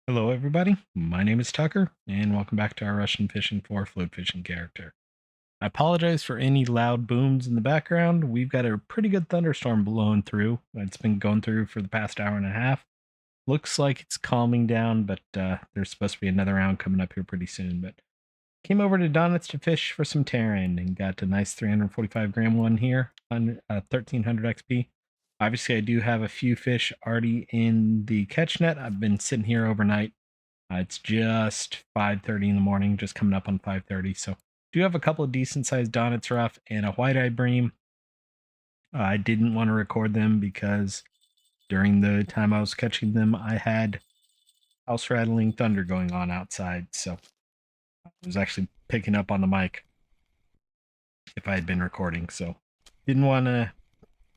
Hello, everybody. My name is Tucker, and welcome back to our Russian Fishing 4 float fishing character. I apologize for any loud booms in the background. We've got a pretty good thunderstorm blowing through. It's been going through for the past hour and a half. Looks like it's calming down, but there's supposed to be another round coming up here pretty soon. But came over to Donets to fish for some Taran and got a nice 345-gram one here on 1300 XP. Obviously, I do have a few fish already in the catch net. I've been sitting here overnight. It's just 5:30 in the morning, just coming up on 5:30. So do have a couple of decent sized Donets rough and a white eye bream. I didn't want to record them because during the time I was catching them, I had house rattling thunder going on outside. So I was actually picking up on the mic if I had been recording. So didn't want to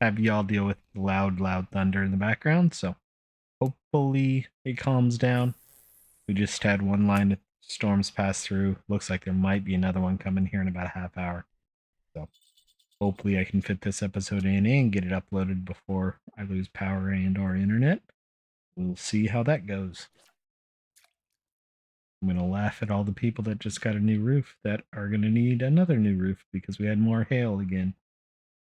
have y'all deal with loud thunder in the background. So hopefully it calms down. We just had one line of storms pass through. Looks like there might be another one coming here in about a half hour. So hopefully I can fit this episode in and get it uploaded before I lose power and or internet. We'll see how that goes. I'm going to laugh at all the people that just got a new roof that are going to need another new roof because we had more hail again.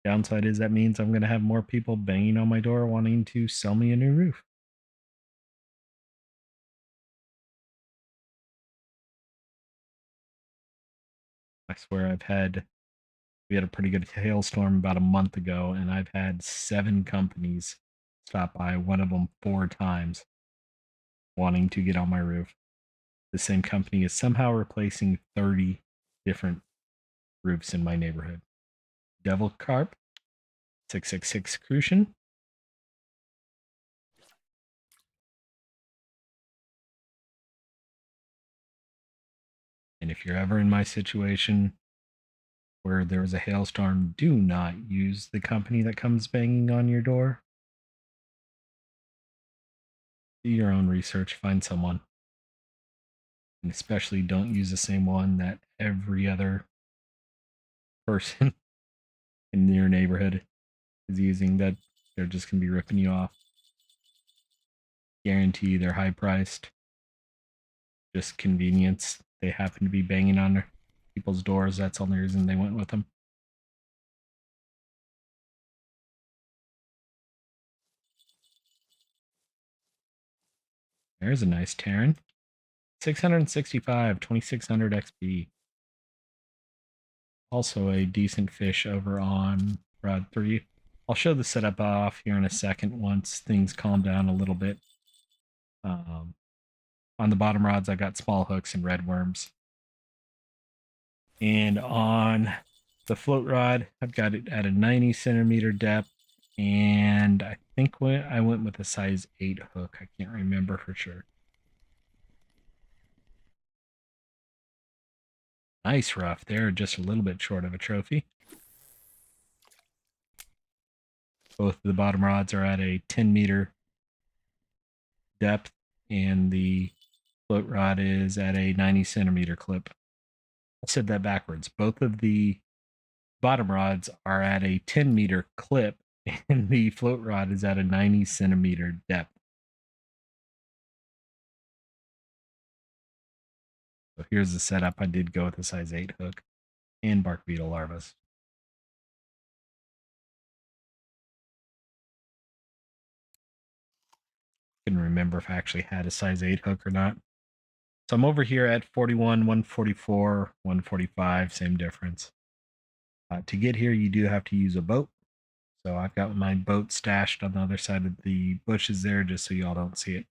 Downside is that means I'm going to have more people banging on my door wanting to sell me a new roof. I swear we had a pretty good hailstorm about a month ago, and I've had 7 companies stop by, one of them 4 times, wanting to get on my roof. The same company is somehow replacing 30 different roofs in my neighborhood. Devil Carp, 666 Crucian. And if you're ever in my situation where there was a hailstorm, do not use the company that comes banging on your door. Do your own research, find someone. And especially don't use the same one that every other person in your neighborhood is using, that they're just going to be ripping you off. Guarantee they're high priced. Just convenience. They happen to be banging on people's doors. That's the only reason they went with them. There's a nice Taran. 665, 2600 XP. Also a decent fish over on Rod 3. I'll show the setup off here in a second once things calm down a little bit. On the bottom rods, I've got small hooks and red worms. And on the float rod, I've got it at a 90 centimeter depth. And I think I went with a size 8 hook. I can't remember for sure. Nice rough there, just a little bit short of a trophy. Both of the bottom rods are at a 10-meter depth, and the float rod is at a 90 centimeter clip. I said that backwards. Both of the bottom rods are at a 10-meter clip, and the float rod is at a 90 centimeter depth. So here's the setup. I did go with a size 8 hook and bark beetle larvas. Couldn't remember if I actually had a size 8 hook or not. So I'm over here at 41, 144, 145, same difference. To get here, you do have to use a boat. So I've got my boat stashed on the other side of the bushes there just so y'all don't see it.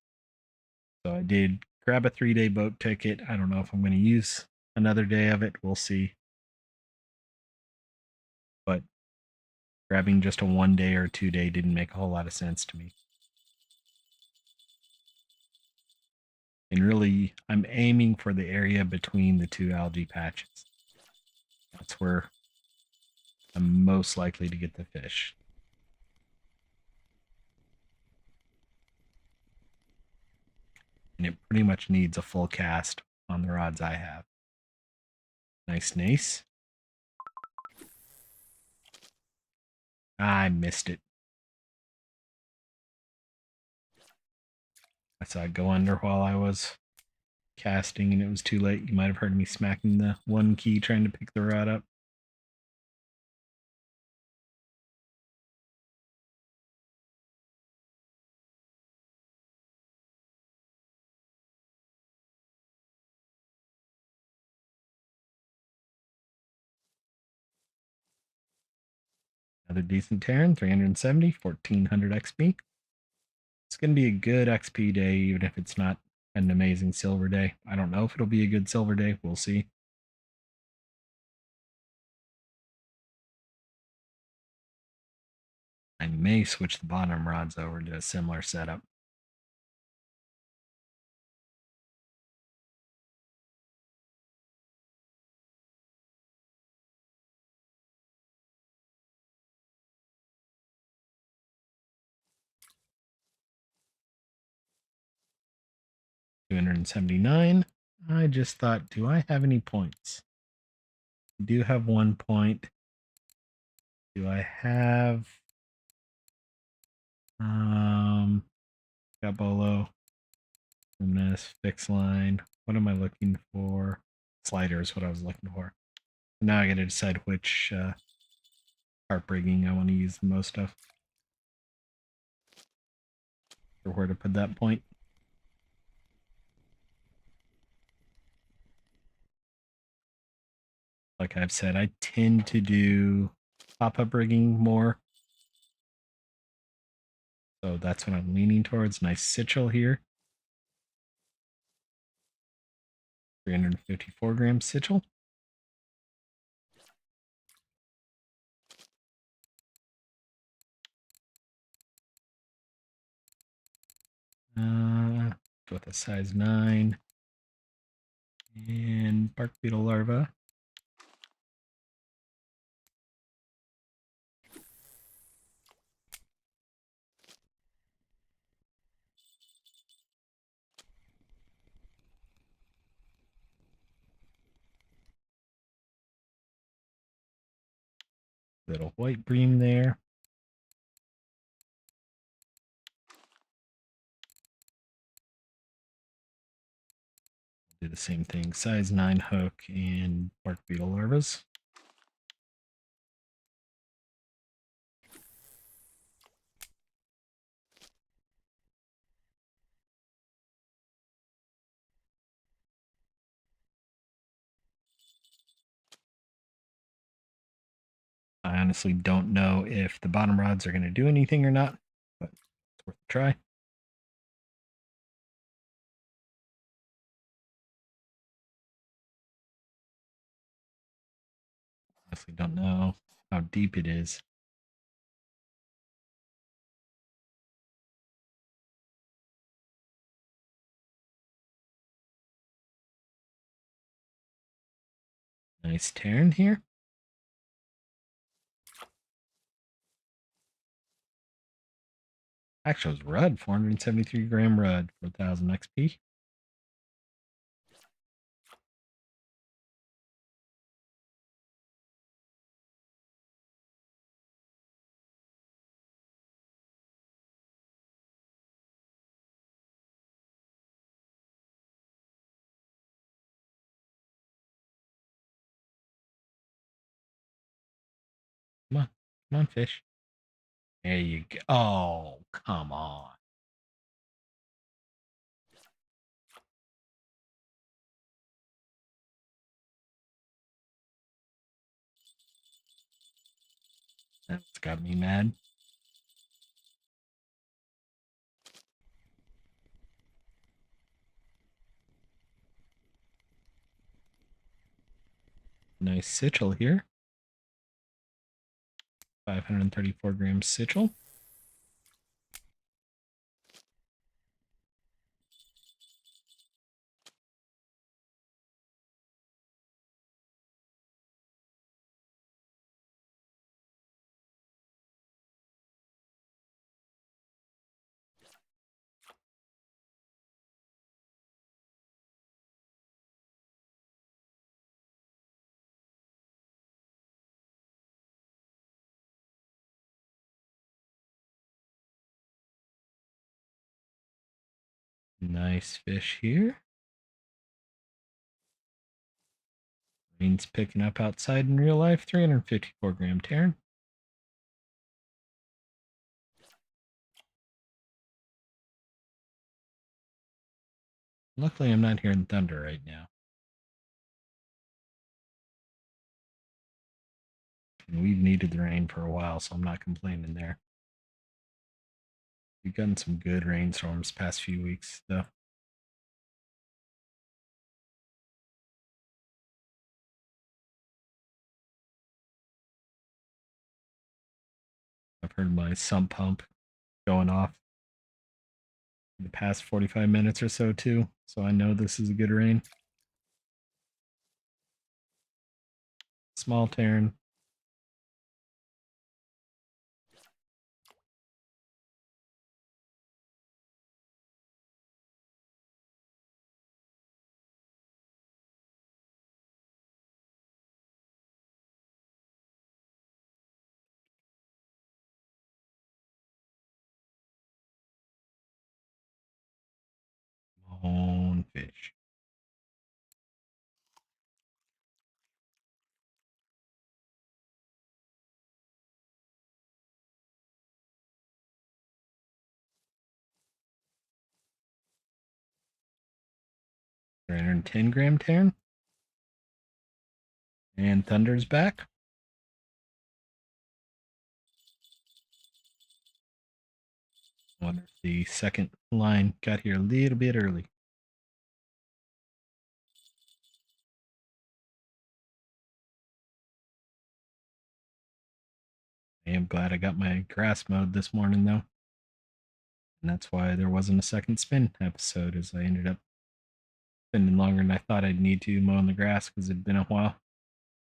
So I did grab a 3-day boat ticket. I don't know if I'm going to use another day of it. We'll see. But grabbing just a 1-day or 2-day didn't make a whole lot of sense to me. And really, I'm aiming for the area between the 2 algae patches. That's where I'm most likely to get the fish. And it pretty much needs a full cast on the rods I have. Nice nace. I missed it. I saw it go under while I was casting and it was too late. You might have heard me smacking the one key trying to pick the rod up. Another decent Taran, 370, 1400 XP. It's going to be a good XP day, even if it's not an amazing silver day. I don't know if it'll be a good silver day. We'll see. I may switch the bottom rods over to a similar setup. $279. I just thought, do I have any points? I do have 1 point. Do I have Gabolo, Donets, fix line? What am I looking for? Slider is what I was looking for. Now I gotta decide which harp rigging I want to use the most of. Or where to put that point. Like I've said, I tend to do pop-up rigging more. So that's what I'm leaning towards. Nice Sigil here. 354 gram Sigil. With a size 9. And bark beetle larva. Little white bream there. Do the same thing. Size 9 hook and bark beetle larvas. I honestly don't know if the bottom rods are going to do anything or not, but it's worth a try. Honestly don't know how deep it is. Nice Taran here. Actually, it was Rudd, 473 gram Rudd for 1000 XP. Come on. Come on, fish. There you go. Oh, come on. That's got me mad. Nice Sigil here. 534 gram Sigil. Nice fish here. Rain's picking up outside in real life. 354 gram Taran. Luckily, I'm not hearing thunder right now. And we've needed the rain for a while, so I'm not complaining there. We've gotten some good rainstorms past few weeks, though. I've heard my sump pump going off in the past 45 minutes or so, too. So I know this is a good rain. Small Taran. Small fish. Three 310 gram Taran. And Thunder's back. I wonder if the second line got here a little bit early. I am glad I got my grass mowed this morning, though. And that's why there wasn't a second spin episode, as I ended up spending longer than I thought I'd need to mowing the grass because it'd been a while.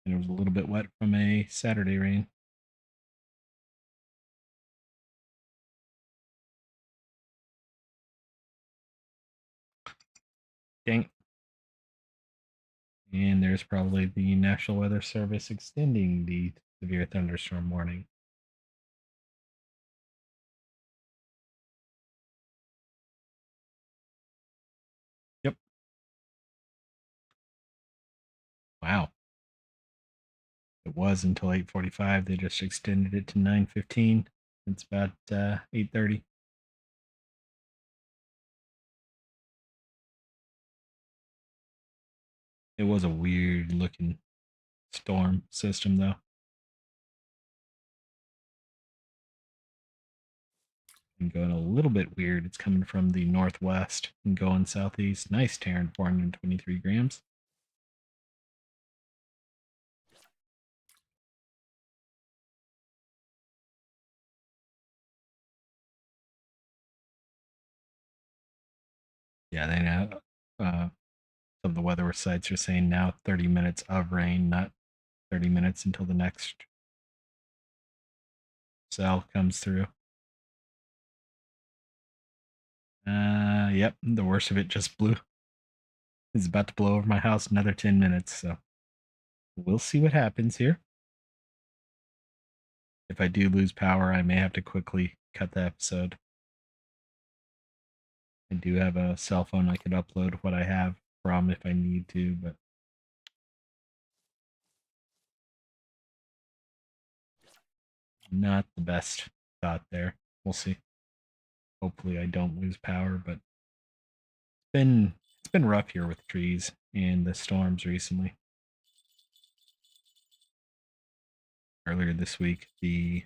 And it was a little bit wet from a Saturday rain. Dang. And there's probably the National Weather Service extending the severe thunderstorm warning. Yep. Wow. It was until 8:45. They just extended it to 9:15. It's about 8:30. It was a weird looking storm system, though. And going a little bit weird. It's coming from the northwest and going southeast. Nice Taran, 423 grams. Yeah, they know. Some of the weather sites are saying now 30 minutes of rain, not 30 minutes until the next cell comes through. Yep, the worst of it just blew. It's about to blow over my house another 10 minutes, so we'll see what happens here. If I do lose power, I may have to quickly cut the episode. I do have a cell phone I could upload what I have from if I need to, but not the best thought there. We'll see. Hopefully I don't lose power, but it's been rough here with trees and the storms recently. Earlier this week, the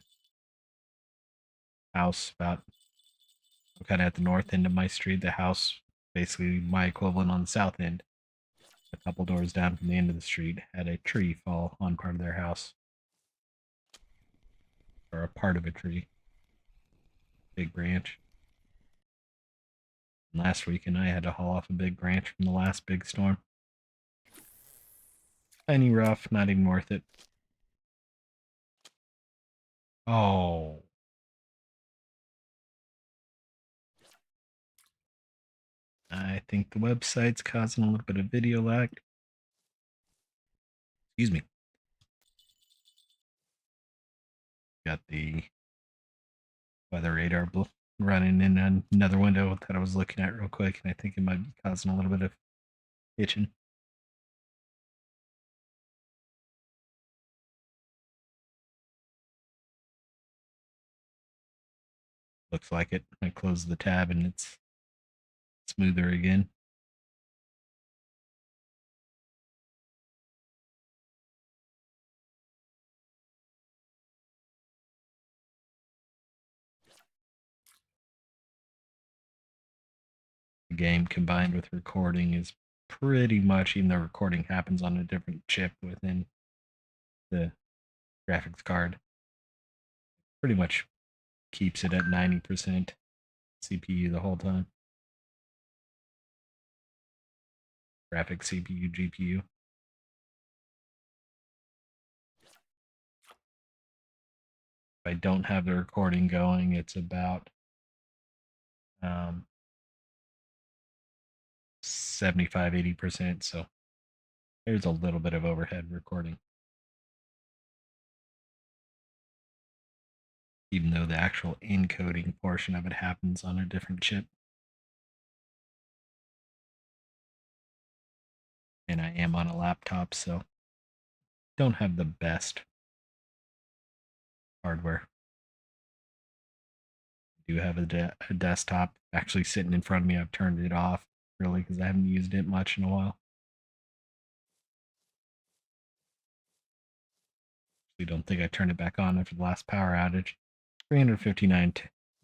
house about kind of at the north end of my street, the house basically my equivalent on the south end, a couple doors down from the end of the street, had a tree fall on part of their house. Or a part of a tree. Big branch. And last weekend I had to haul off a big branch from the last big storm. Tiny rough, not even worth it. Oh. I think the website's causing a little bit of video lag. Excuse me. Got the weather radar running in another window that I was looking at real quick, and I think it might be causing a little bit of itching. Looks like it. I close the tab and it's smoother again. The game combined with recording is pretty much, even though recording happens on a different chip within the graphics card, pretty much keeps it at 90% CPU the whole time. Graphics CPU, GPU. If I don't have the recording going, it's about 75, 80%. So there's a little bit of overhead recording, even though the actual encoding portion of it happens on a different chip. And I am on a laptop, so don't have the best hardware. I do have a desktop actually sitting in front of me. I've turned it off really because I haven't used it much in a while. I don't think I turned it back on after the last power outage. 359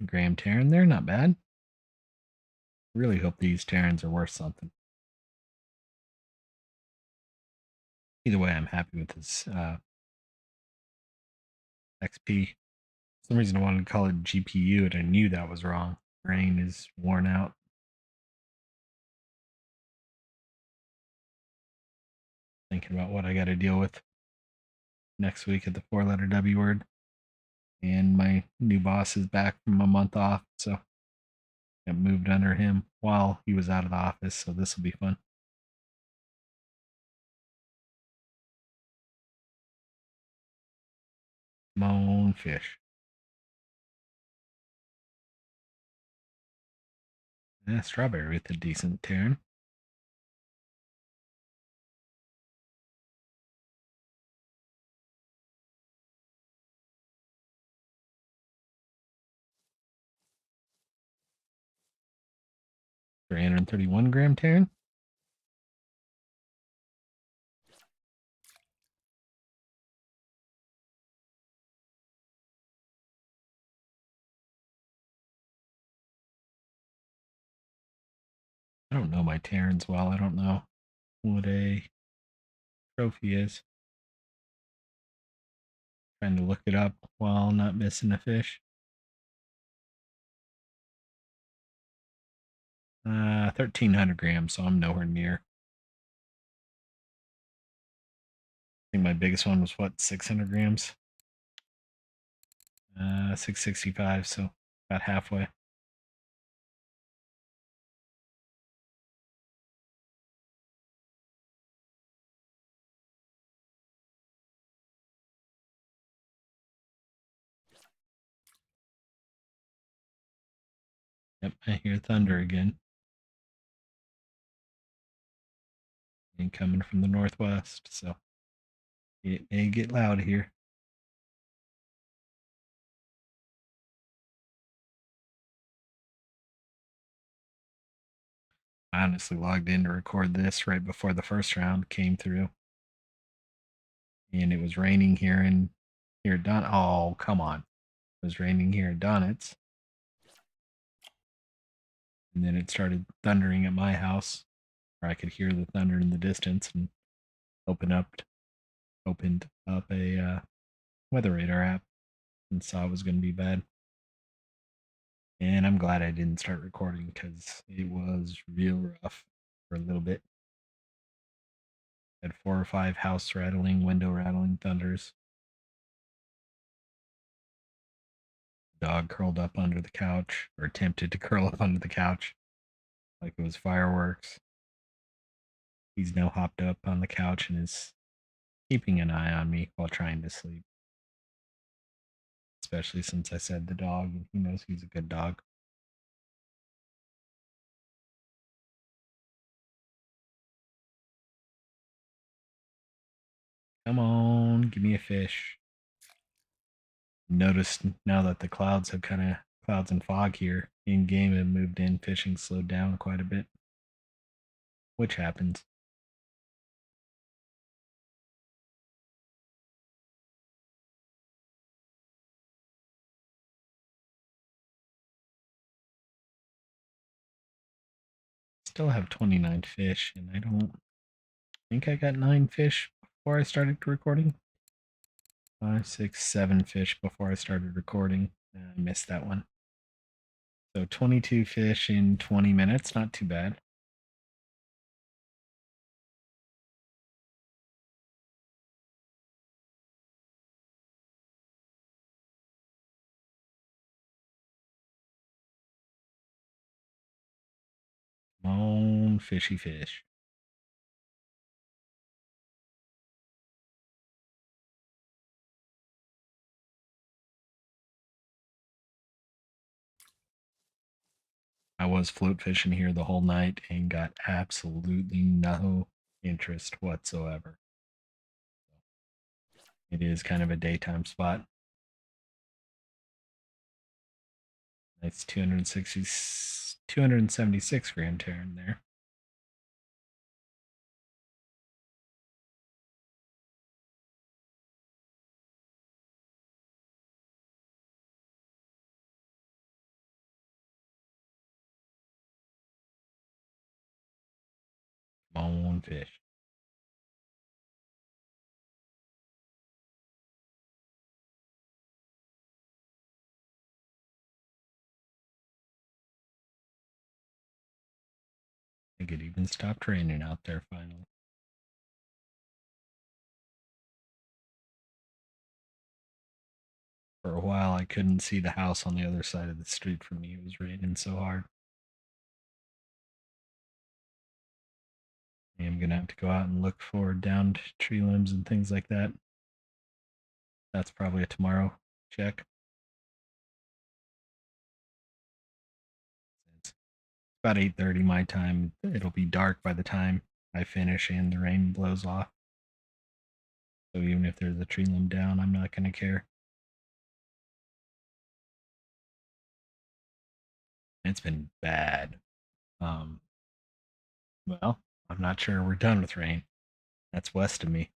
gram Taran. They're not bad. Really hope these Terrans are worth something. Either way, I'm happy with this XP. For some reason, I wanted to call it GPU, and I knew that was wrong. Brain is worn out. Thinking about what I got to deal with next week at the 4-letter W word. And my new boss is back from a month off, so I moved under him while he was out of the office, so this will be fun. Moan fish. Yeah, strawberry with a decent turn. $331 gram Terran. I don't know my Terrans well. I don't know what a trophy is. Trying to look it up while not missing a fish. 1,300 grams, so I'm nowhere near. I think my biggest one was what, 600 grams? 665, so about halfway. Yep, I hear thunder again. And coming from the northwest, so it may get loud here. I honestly logged in to record this right before the first round came through. And it was raining here at Don. Oh, come on. It was raining here at Donets. And then it started thundering at my house, where I could hear the thunder in the distance, and opened up a weather radar app and saw it was going to be bad. And I'm glad I didn't start recording because it was real rough for a little bit. Had 4 or 5 house rattling, window rattling thunders. Dog curled up under the couch, or attempted to curl up under the couch like it was fireworks. He's now hopped up on the couch and is keeping an eye on me while trying to sleep. Especially since I said the dog, and he knows he's a good dog. Come on, give me a fish. Notice now that the clouds have clouds and fog here in game have moved in, fishing slowed down quite a bit, which happens. Still have 29 fish, and I don't think I got 9 fish before I started recording. 5, 6, 7 fish before I started recording. I missed that one. So 22 fish in 20 minutes, not too bad. Come on, fishy fish. I was float fishing here the whole night and got absolutely no interest whatsoever. It is kind of a daytime spot. Nice 276 gram Taran there. Come on, fish. I think it even stopped raining out there finally. For a while, I couldn't see the house on the other side of the street from me. It was raining so hard. I am going to have to go out and look for downed tree limbs and things like that. That's probably a tomorrow check. It's about 8:30 my time. It'll be dark by the time I finish and the rain blows off. So even if there's a tree limb down, I'm not going to care. It's been bad. Um, well, I'm not sure we're done with rain. That's west of me.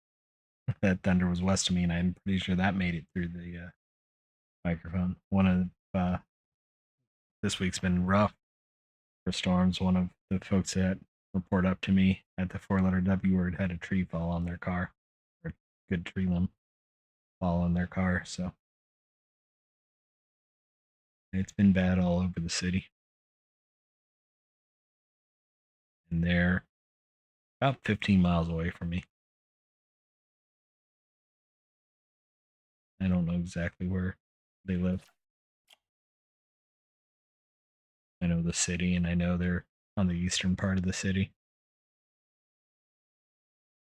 That thunder was west of me, and I'm pretty sure that made it through the microphone. One of this week's been rough for storms. One of the folks that report up to me at the 4-letter W word had a tree fall on their car, or a good tree limb fall on their car. So it's been bad all over the city, and they're about 15 miles away from me. I don't know exactly where they live. I know the city, and I know they're on the eastern part of the city,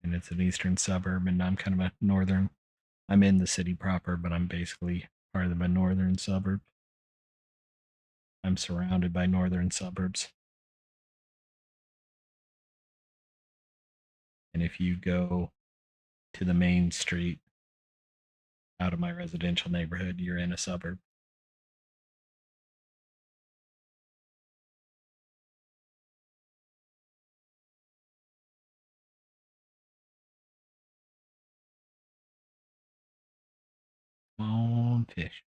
and it's an eastern suburb, and I'm kind of a northern. I'm in the city proper, but I'm basically part of the northern suburb. I'm surrounded by northern suburbs. And if you go to the main street out of my residential neighborhood, you're in a suburb. Come on, fish.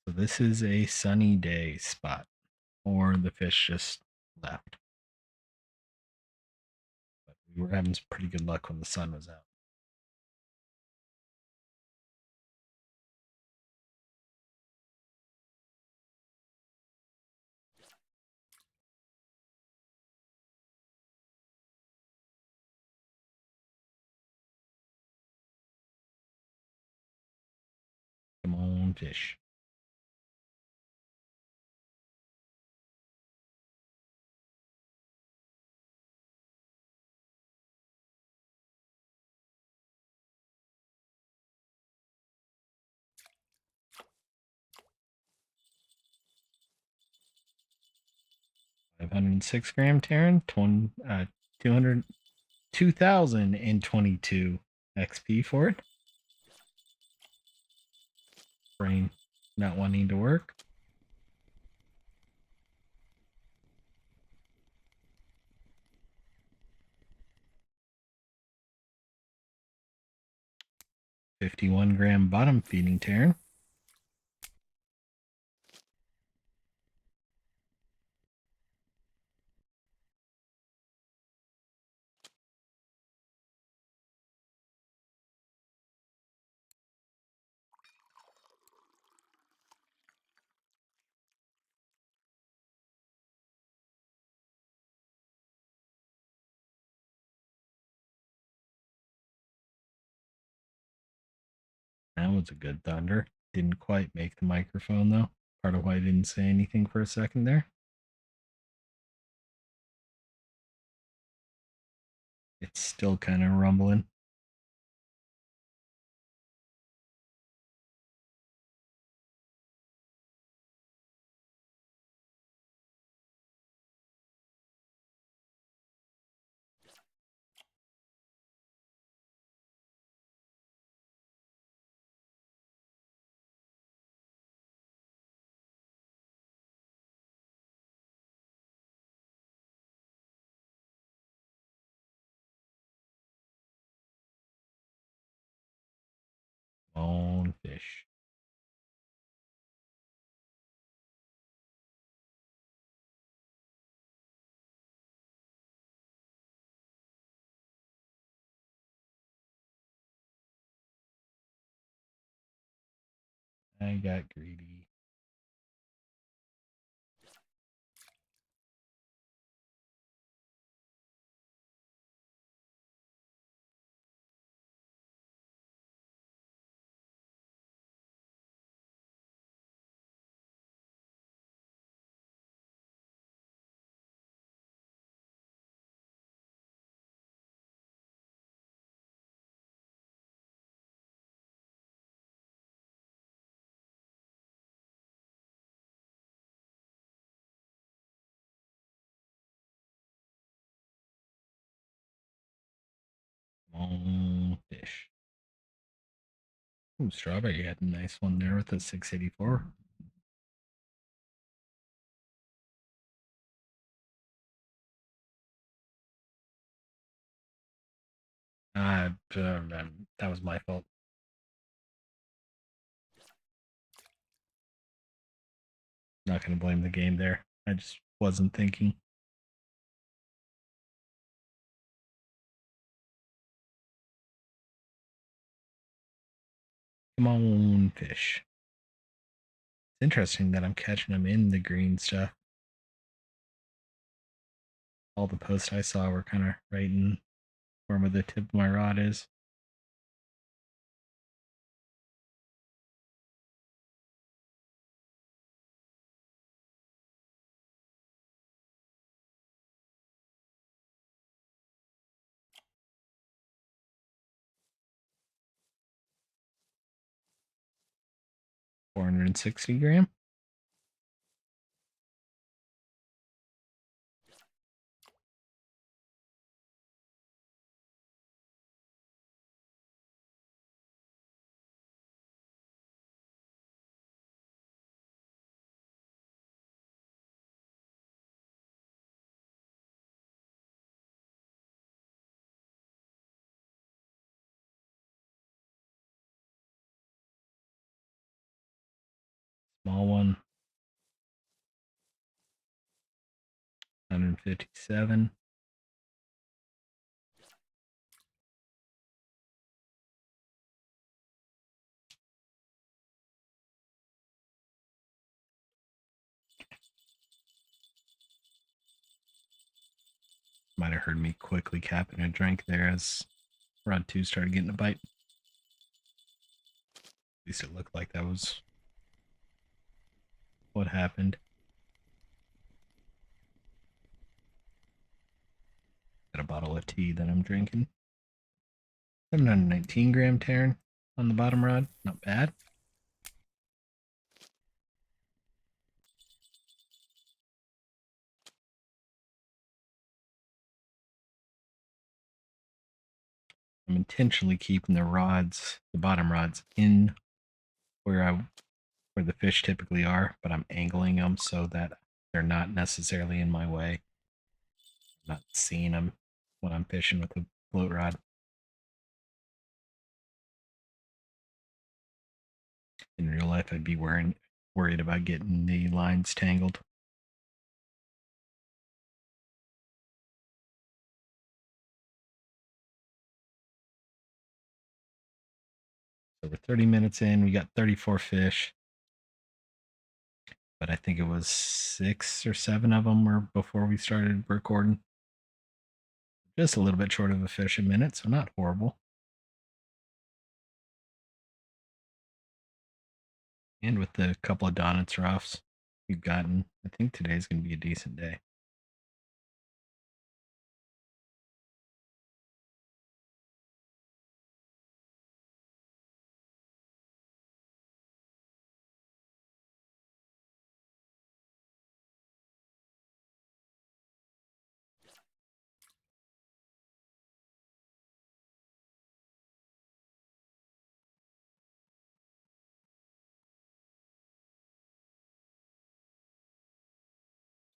So this is a sunny day spot, or the fish just left. But we were having some pretty good luck when the sun was out. Come on, fish. 506 gram Taran, 200, 2022 XP for it. Brain not wanting to work. $51 bottom feeding Taran. That was a good thunder. Didn't quite make the microphone though. Part of why I didn't say anything for a second there. It's still kind of rumbling. On fish. I got greedy. On fish. Ooh, strawberry had a nice one there with a 684. That was my fault. Not going to blame the game there. I just wasn't thinking. Come on, fish. It's interesting that I'm catching them in the green stuff. All the posts I saw were kind of right in where the tip of my rod is. $460. Small one. 157. Might have heard me quickly capping a drink there as Rod 2 started getting a bite. At least it looked like that was what happened. Got a bottle of tea that I'm drinking. 719 Taran on the bottom rod. Not bad. I'm intentionally keeping the bottom rods, in where I where the fish typically are, but I'm angling them so that they're not necessarily in my way. I'm not seeing them when I'm fishing with a float rod. In real life, I'd be worried about getting the lines tangled. So we're 30 minutes in. We got 34 fish, but I think it was 6 or 7 of them were before we started recording. Just a little bit short of a fish a minute, so not horrible. And with the couple of Donets roughs we've gotten, I think today's going to be a decent day.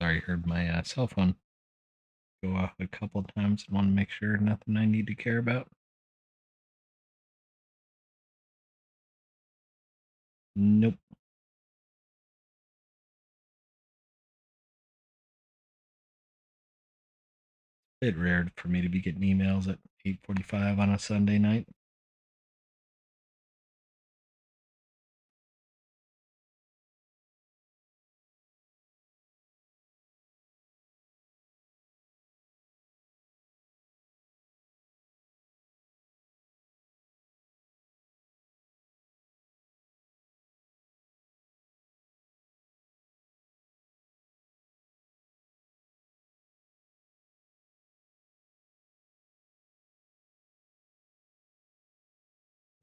Sorry, heard my cell phone go off a couple of times and want to make sure nothing I need to care about. Nope. A bit rare for me to be getting emails at 8:45 on a Sunday night.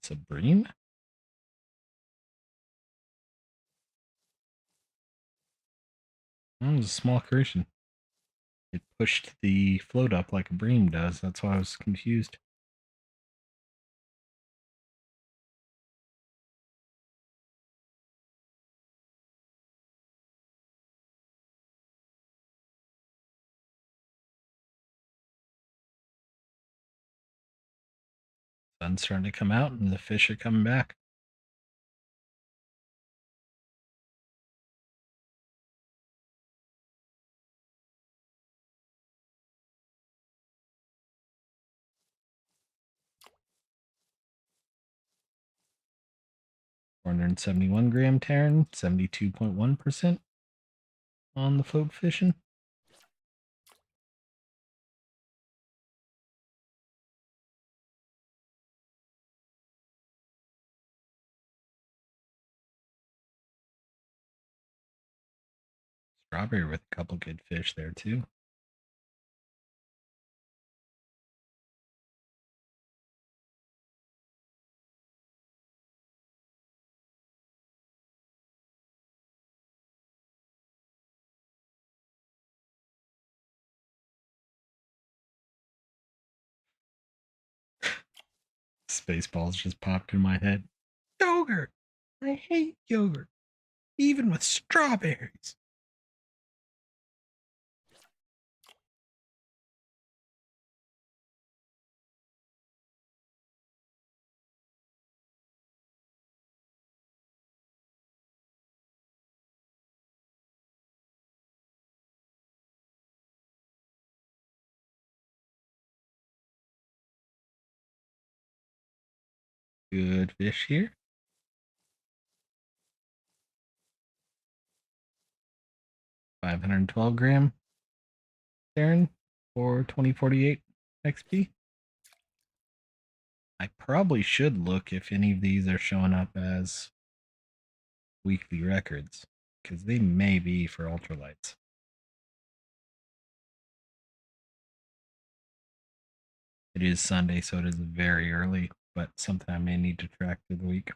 It's a bream? That was a small crucian. It pushed the float up like a bream does. That's why I was confused. Sun's starting to come out and the fish are coming back. Four hundred and 71-gram Taran, 72.1% on the float fishing. Strawberry with a couple good fish there too. Spaceballs just popped in my head. Yogurt! I hate yogurt, even with strawberries. Good fish here. 512-gram Darren for 2048 XP. I probably should look if any of these are showing up as weekly records, because they may be for ultralights. It is Sunday, so it is very early, but something I may need to track through the week.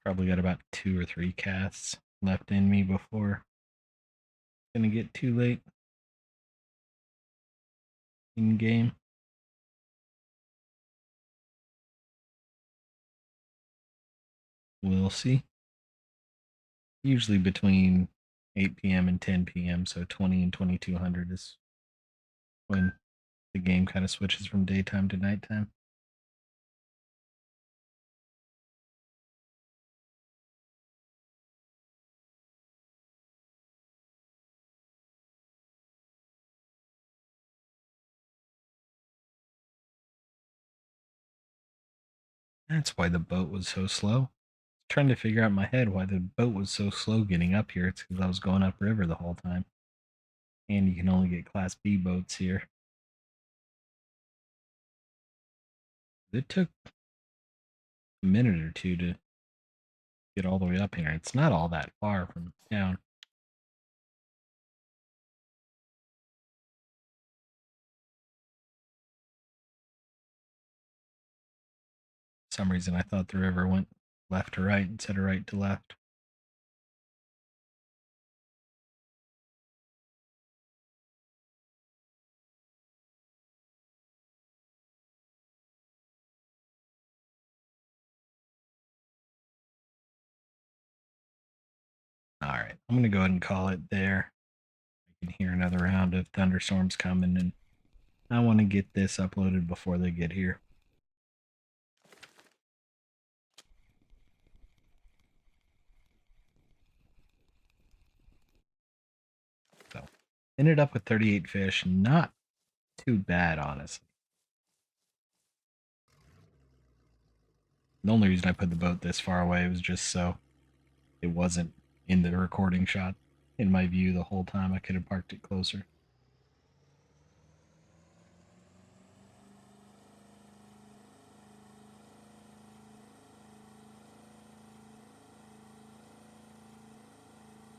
Probably got about 2 or 3 casts left in me before it's gonna get too late in game. We'll see. Usually between 8 p.m. and 10 p.m. So 20 and 2200 is when the game kind of switches from daytime to nighttime. That's why the boat was so slow. Trying to figure out in my head why the boat was so slow getting up here. It's because I was going upriver the whole time. And you can only get Class B boats here. It took a minute or two to get all the way up here. It's not all that far from town. For some reason, I thought the river went left to right instead of right to left. All right, I'm going to go ahead and call it there. I can hear another round of thunderstorms coming, and I want to get this uploaded before they get here. So, ended up with 38 fish. Not too bad, honestly. The only reason I put the boat this far away was just so it wasn't in the recording shot in my view the whole time. I could have parked it closer.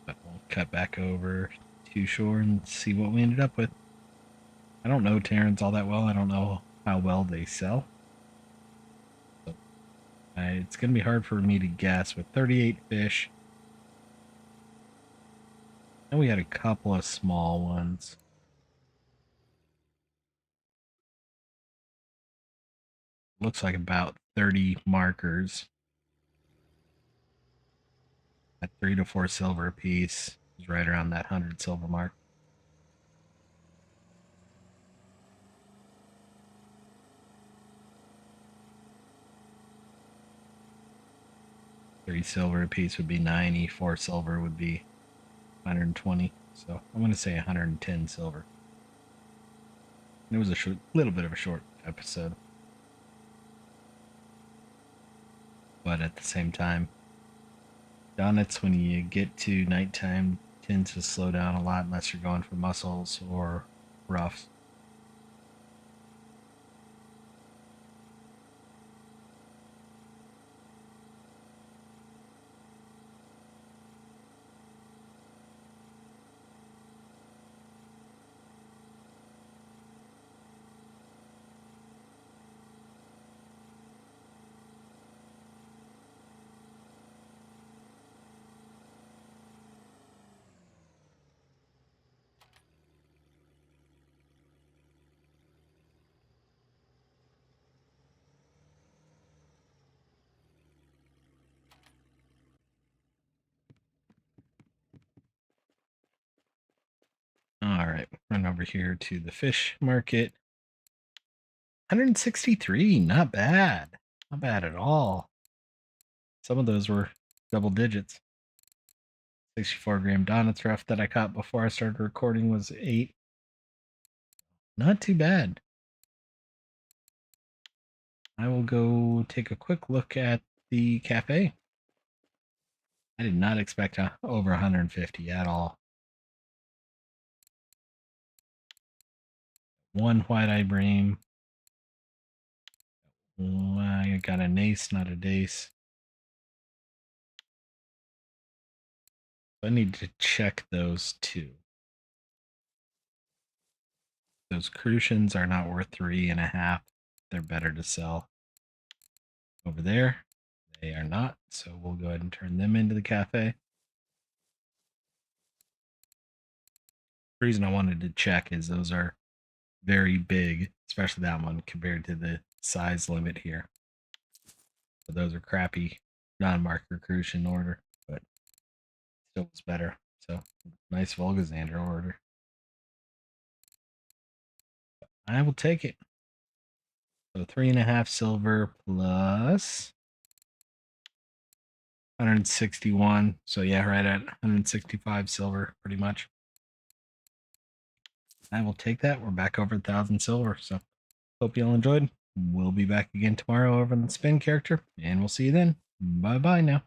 But we'll cut back over to shore and see what we ended up with. I don't know Tarans all that well. I don't know how well they sell. So, it's going to be hard for me to guess with 38 fish. And we had a couple of small ones. Looks like about 30 markers at 3 to 4 silver a piece. Is right around that 100 silver mark. $3 silver a piece would be 90. 4 silver would be 120. So I'm going to say 110 silver. It was a little bit of a short episode. But at the same time, Donets, when you get to nighttime, tends to slow down a lot unless you're going for mussels or roughs. All right, run over here to the fish market. 163, not bad. Not bad at all. Some of those were double digits. 64-gram Donets rough that I caught before I started recording was 8. Not too bad. I will go take a quick look at the cafe. I did not expect over 150 at all. One white-eye bream. I got a nace, not a dace. I need to check those too. Those crucians are not worth 3.5. They're better to sell. Over there, They are not, so we'll go ahead and turn them into the cafe. The reason I wanted to check is those are very big, especially that one compared to the size limit here. So those are crappy non-marker Crucian order, but still was better. So nice Volgazander order. I will take it. So 3.5 silver plus 161. So yeah, right at 165 silver, pretty much. I will take that. We're back over 1,000 silver. So hope you all enjoyed. We'll be back again tomorrow over on the spin character, and we'll see you then. Bye bye now.